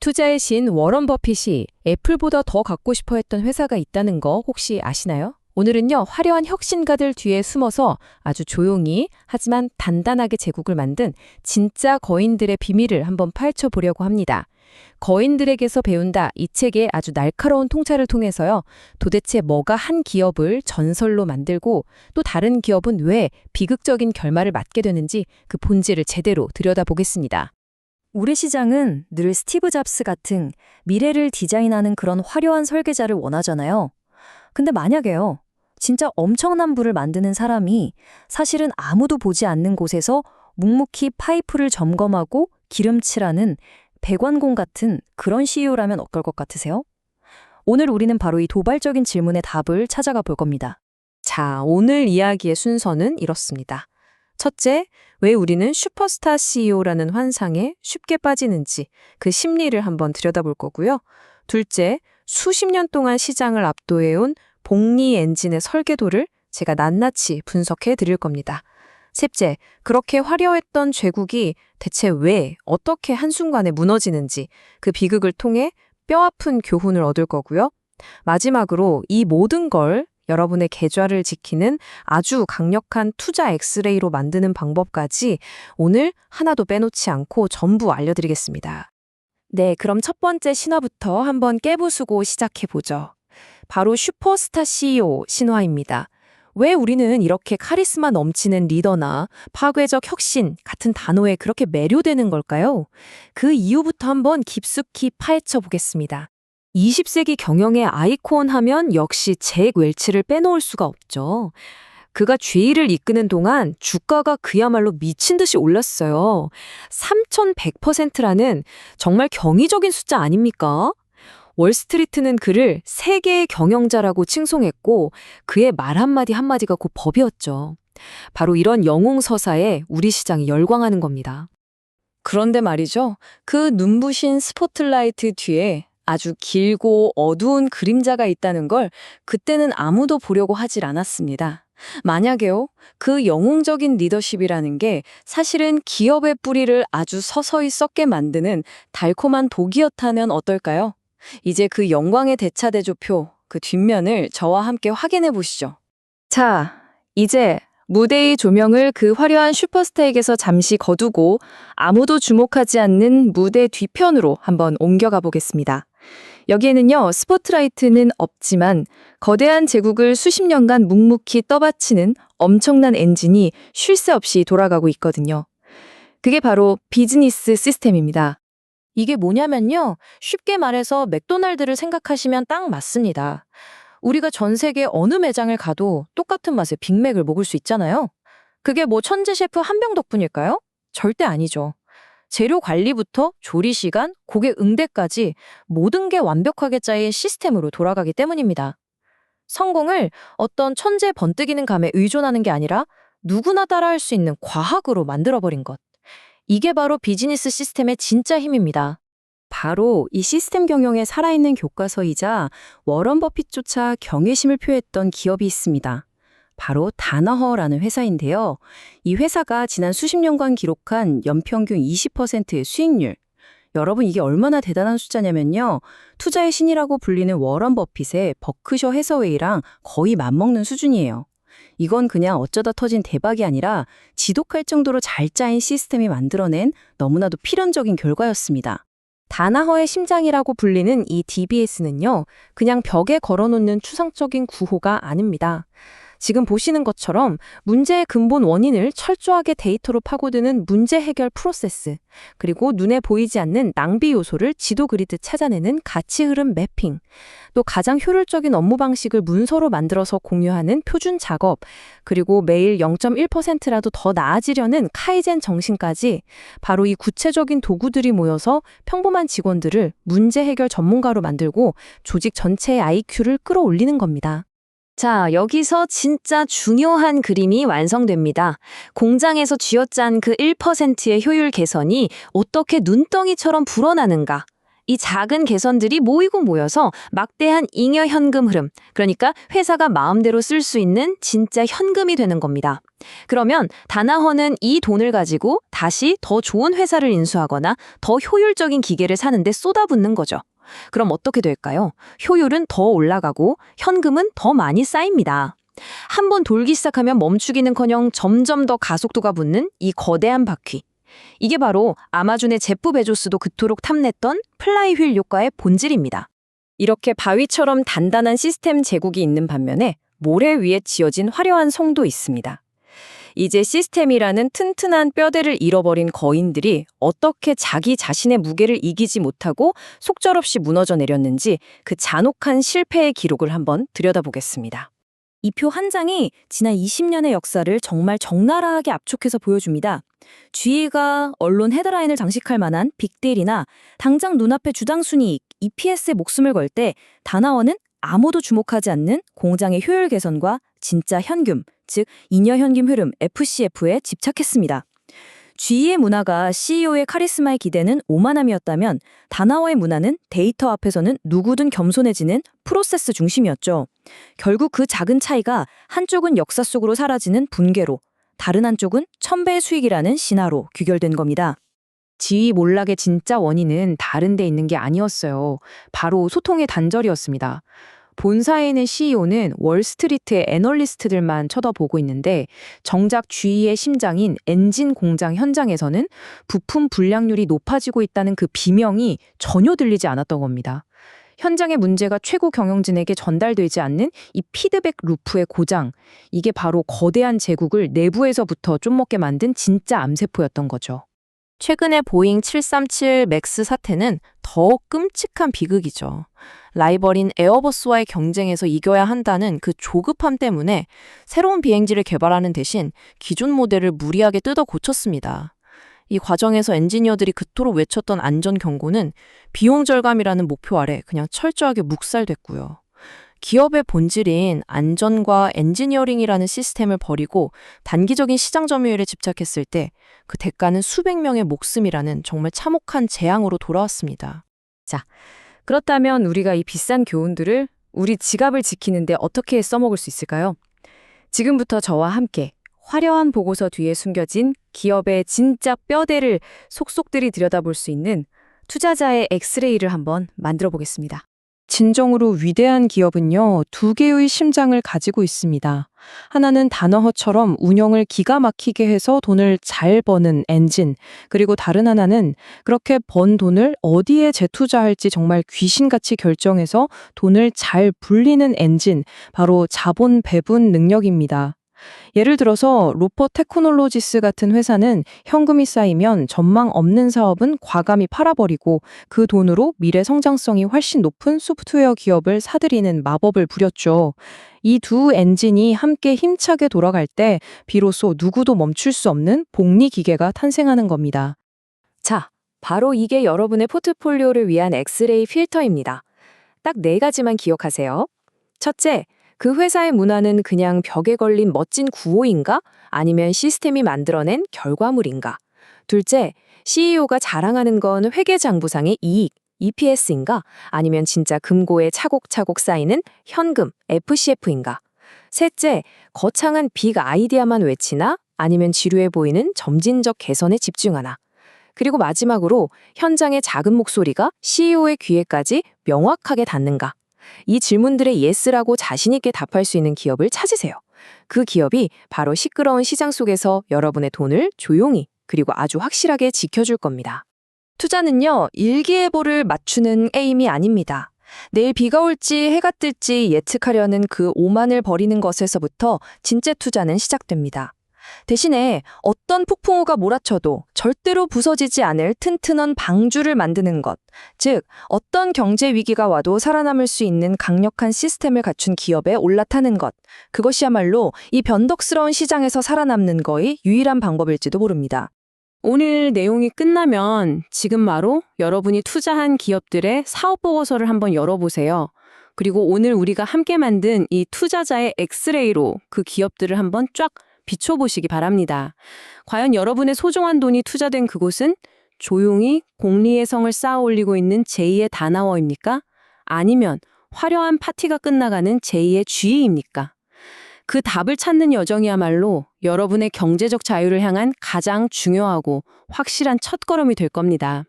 투자의 신 워런 버핏이 애플보다 더 갖고 싶어 했던 회사가 있다는 거 혹시 아시나요? 오늘은요, 화려한 혁신가들 뒤에 숨어서 아주 조용히 하지만 단단하게 제국을 만든 진짜 거인들의 비밀을 한번 파헤쳐 보려고 합니다. 거인들에게서 배운다 이 책의 아주 날카로운 통찰을 통해서요, 도대체 뭐가 한 기업을 전설로 만들고 또 다른 기업은 왜 비극적인 결말을 맞게 되는지 그 본질을 제대로 들여다보겠습니다. 우리 시장은 늘 스티브 잡스 같은 미래를 디자인하는 그런 화려한 설계자를 원하잖아요. 근데 만약에요, 진짜 엄청난 불을 만드는 사람이 사실은 아무도 보지 않는 곳에서 묵묵히 파이프를 점검하고 기름칠하는 배관공 같은 그런 CEO라면 어떨 것 같으세요? 오늘 우리는 바로 이 도발적인 질문의 답을 찾아가 볼 겁니다. 자, 오늘 이야기의 순서는 이렇습니다. 첫째, 왜 우리는 슈퍼스타 CEO라는 환상에 쉽게 빠지는지 그 심리를 한번 들여다볼 거고요. 둘째, 수십 년 동안 시장을 압도해온 복리 엔진의 설계도를 제가 낱낱이 분석해 드릴 겁니다. 셋째, 그렇게 화려했던 제국이 대체 왜, 어떻게 한순간에 무너지는지 그 비극을 통해 뼈아픈 교훈을 얻을 거고요. 마지막으로 이 모든 걸 여러분의 계좌를 지키는 아주 강력한 투자 엑스레이로 만드는 방법까지 오늘 하나도 빼놓지 않고 전부 알려드리겠습니다. 네, 그럼 첫 번째 신화부터 한번 깨부수고 시작해보죠. 바로 슈퍼스타 CEO 신화입니다. 왜 우리는 이렇게 카리스마 넘치는 리더나 파괴적 혁신 같은 단어에 그렇게 매료되는 걸까요? 그 이유부터 한번 깊숙이 파헤쳐 보겠습니다. 20세기 경영의 아이콘 하면 역시 잭 웰치를 빼놓을 수가 없죠. 그가 G를 이끄는 동안 주가가 그야말로 미친 듯이 올랐어요. 3,100%라는 정말 경이적인 숫자 아닙니까? 월스트리트는 그를 세계의 경영자라고 칭송했고 그의 말 한마디 한마디가 곧 법이었죠. 바로 이런 영웅서사에 우리 시장이 열광하는 겁니다. 그런데 말이죠. 그 눈부신 스포트라이트 뒤에 아주 길고 어두운 그림자가 있다는 걸 그때는 아무도 보려고 하질 않았습니다. 만약에요, 그 영웅적인 리더십이라는 게 사실은 기업의 뿌리를 아주 서서히 썩게 만드는 달콤한 독이었다면 어떨까요? 이제 그 영광의 대차대조표, 그 뒷면을 저와 함께 확인해 보시죠. 자, 이제 무대의 조명을 그 화려한 슈퍼스타에게서 잠시 거두고 아무도 주목하지 않는 무대 뒤편으로 한번 옮겨가 보겠습니다. 여기에는요, 스포트라이트는 없지만 거대한 제국을 수십 년간 묵묵히 떠받치는 엄청난 엔진이 쉴 새 없이 돌아가고 있거든요. 그게 바로 비즈니스 시스템입니다. 이게 뭐냐면요, 쉽게 말해서 맥도날드를 생각하시면 딱 맞습니다. 우리가 전 세계 어느 매장을 가도 똑같은 맛의 빅맥을 먹을 수 있잖아요. 그게 뭐 천재 셰프 한 명 덕분일까요? 절대 아니죠. 재료 관리부터 조리 시간, 고객 응대까지 모든 게 완벽하게 짜인 시스템으로 돌아가기 때문입니다. 성공을 어떤 천재 번뜩이는 감에 의존하는 게 아니라 누구나 따라할 수 있는 과학으로 만들어버린 것. 이게 바로 비즈니스 시스템의 진짜 힘입니다. 바로 이 시스템 경영의 살아있는 교과서이자 워런 버핏조차 경외심을 표했던 기업이 있습니다. 바로 다나허라는 회사인데요. 이 회사가 지난 수십 년간 기록한 연평균 20%의 수익률. 여러분, 이게 얼마나 대단한 숫자냐면요, 투자의 신이라고 불리는 워런 버핏의 버크셔 해서웨이랑 거의 맞먹는 수준이에요. 이건 그냥 어쩌다 터진 대박이 아니라 지독할 정도로 잘 짜인 시스템이 만들어낸 너무나도 필연적인 결과였습니다. 다나허의 심장이라고 불리는 이 DBS는요, 그냥 벽에 걸어놓는 추상적인 구호가 아닙니다. 지금 보시는 것처럼 문제의 근본 원인을 철저하게 데이터로 파고드는 문제 해결 프로세스, 그리고 눈에 보이지 않는 낭비 요소를 지도 그리듯 찾아내는 가치 흐름 매핑, 또 가장 효율적인 업무 방식을 문서로 만들어서 공유하는 표준 작업, 그리고 매일 0.1%라도 더 나아지려는 카이젠 정신까지 바로 이 구체적인 도구들이 모여서 평범한 직원들을 문제 해결 전문가로 만들고 조직 전체의 IQ를 끌어올리는 겁니다. 자, 여기서 진짜 중요한 그림이 완성됩니다. 공장에서 쥐어짠 그 1%의 효율 개선이 어떻게 눈덩이처럼 불어나는가? 이 작은 개선들이 모이고 모여서 막대한 잉여 현금 흐름, 그러니까 회사가 마음대로 쓸 수 있는 진짜 현금이 되는 겁니다. 그러면 다나허는 이 돈을 가지고 다시 더 좋은 회사를 인수하거나 더 효율적인 기계를 사는데 쏟아붓는 거죠. 그럼 어떻게 될까요? 효율은 더 올라가고 현금은 더 많이 쌓입니다. 한번 돌기 시작하면 멈추기는커녕 점점 더 가속도가 붙는 이 거대한 바퀴. 이게 바로 아마존의 제프 베조스도 그토록 탐냈던 플라이휠 효과의 본질입니다. 이렇게 바위처럼 단단한 시스템 제국이 있는 반면에 모래 위에 지어진 화려한 성도 있습니다. 이제 시스템이라는 튼튼한 뼈대를 잃어버린 거인들이 어떻게 자기 자신의 무게를 이기지 못하고 속절없이 무너져 내렸는지 그 잔혹한 실패의 기록을 한번 들여다보겠습니다. 이 표 한 장이 지난 20년의 역사를 정말 적나라하게 압축해서 보여줍니다. GE가 언론 헤드라인을 장식할 만한 빅딜이나 당장 눈앞의 주당순이익, EPS에 목숨을 걸 때 다나원은 아무도 주목하지 않는 공장의 효율 개선과 진짜 현금, 즉 잉여 현금 흐름 FCF에 집착했습니다. GE의 문화가 CEO의 카리스마에 기대는 오만함이었다면 다나와의 문화는 데이터 앞에서는 누구든 겸손해지는 프로세스 중심이었죠. 결국 그 작은 차이가 한쪽은 역사 속으로 사라지는 분계로, 다른 한쪽은 1000배의 수익이라는 신화로 귀결된 겁니다. 지위 몰락의 진짜 원인은 다른 데 있는 게 아니었어요. 바로 소통의 단절이었습니다. 본사에 있는 CEO는 월스트리트의 애널리스트들만 쳐다보고 있는데 정작 GE의 심장인 엔진 공장 현장에서는 부품 불량률이 높아지고 있다는 그 비명이 전혀 들리지 않았던 겁니다. 현장의 문제가 최고 경영진에게 전달되지 않는 이 피드백 루프의 고장, 이게 바로 거대한 제국을 내부에서부터 좀 먹게 만든 진짜 암세포였던 거죠. 최근의 보잉 737 맥스 사태는 더 끔찍한 비극이죠. 라이벌인 에어버스와의 경쟁에서 이겨야 한다는 그 조급함 때문에 새로운 비행지를 개발하는 대신 기존 모델을 무리하게 뜯어 고쳤습니다. 이 과정에서 엔지니어들이 그토록 외쳤던 안전 경고는 비용 절감이라는 목표 아래 그냥 철저하게 묵살됐고요. 기업의 본질인 안전과 엔지니어링이라는 시스템을 버리고 단기적인 시장 점유율에 집착했을 때 그 대가는 수백 명의 목숨이라는 정말 참혹한 재앙으로 돌아왔습니다. 그렇다면 우리가 이 비싼 교훈들을 우리 지갑을 지키는데 어떻게 써먹을 수 있을까요? 지금부터 저와 함께 화려한 보고서 뒤에 숨겨진 기업의 진짜 뼈대를 속속들이 들여다볼 수 있는 투자자의 엑스레이를 한번 만들어 보겠습니다. 진정으로 위대한 기업은요, 두 개의 심장을 가지고 있습니다. 하나는 다너허처럼 운영을 기가 막히게 해서 돈을 잘 버는 엔진, 그리고 다른 하나는 그렇게 번 돈을 어디에 재투자할지 정말 귀신같이 결정해서 돈을 잘 불리는 엔진, 바로 자본 배분 능력입니다. 예를 들어서 로퍼 테크놀로지스 같은 회사는 현금이 쌓이면 전망 없는 사업은 과감히 팔아버리고 그 돈으로 미래 성장성이 훨씬 높은 소프트웨어 기업을 사들이는 마법을 부렸죠. 이 두 엔진이 함께 힘차게 돌아갈 때 비로소 누구도 멈출 수 없는 복리 기계가 탄생하는 겁니다. 자, 바로 이게 여러분의 포트폴리오를 위한 엑스레이 필터입니다. 딱 4가지만 기억하세요. 첫째, 그 회사의 문화는 그냥 벽에 걸린 멋진 구호인가? 아니면 시스템이 만들어낸 결과물인가? 둘째, CEO가 자랑하는 건 회계장부상의 이익, EPS인가? 아니면 진짜 금고에 차곡차곡 쌓이는 현금, FCF인가? 셋째, 거창한 빅 아이디어만 외치나? 아니면 지루해 보이는 점진적 개선에 집중하나? 그리고 마지막으로 현장의 작은 목소리가 CEO의 귀에까지 명확하게 닿는가? 이 질문들에 예스라고 자신있게 답할 수 있는 기업을 찾으세요. 그 기업이 바로 시끄러운 시장 속에서 여러분의 돈을 조용히 그리고 아주 확실하게 지켜줄 겁니다. 투자는요, 일기예보를 맞추는 게임이 아닙니다. 내일 비가 올지 해가 뜰지 예측하려는 그 오만을 버리는 것에서부터 진짜 투자는 시작됩니다. 대신에 어떤 폭풍우가 몰아쳐도 절대로 부서지지 않을 튼튼한 방주를 만드는 것, 즉 어떤 경제 위기가 와도 살아남을 수 있는 강력한 시스템을 갖춘 기업에 올라타는 것, 그것이야말로 이 변덕스러운 시장에서 살아남는 거의 유일한 방법일지도 모릅니다. 오늘 내용이 끝나면 지금 바로 여러분이 투자한 기업들의 사업 보고서를 한번 열어보세요. 그리고 오늘 우리가 함께 만든 이 투자자의 엑스레이로 그 기업들을 한번 쫙 비춰보시기 바랍니다. 과연 여러분의 소중한 돈이 투자된 그곳은 조용히 공리의 성을 쌓아 올리고 있는 제2의 다나워입니까? 아니면 화려한 파티가 끝나가는 제2의 쥐입니까? 그 답을 찾는 여정이야말로 여러분의 경제적 자유를 향한 가장 중요하고 확실한 첫걸음이 될 겁니다.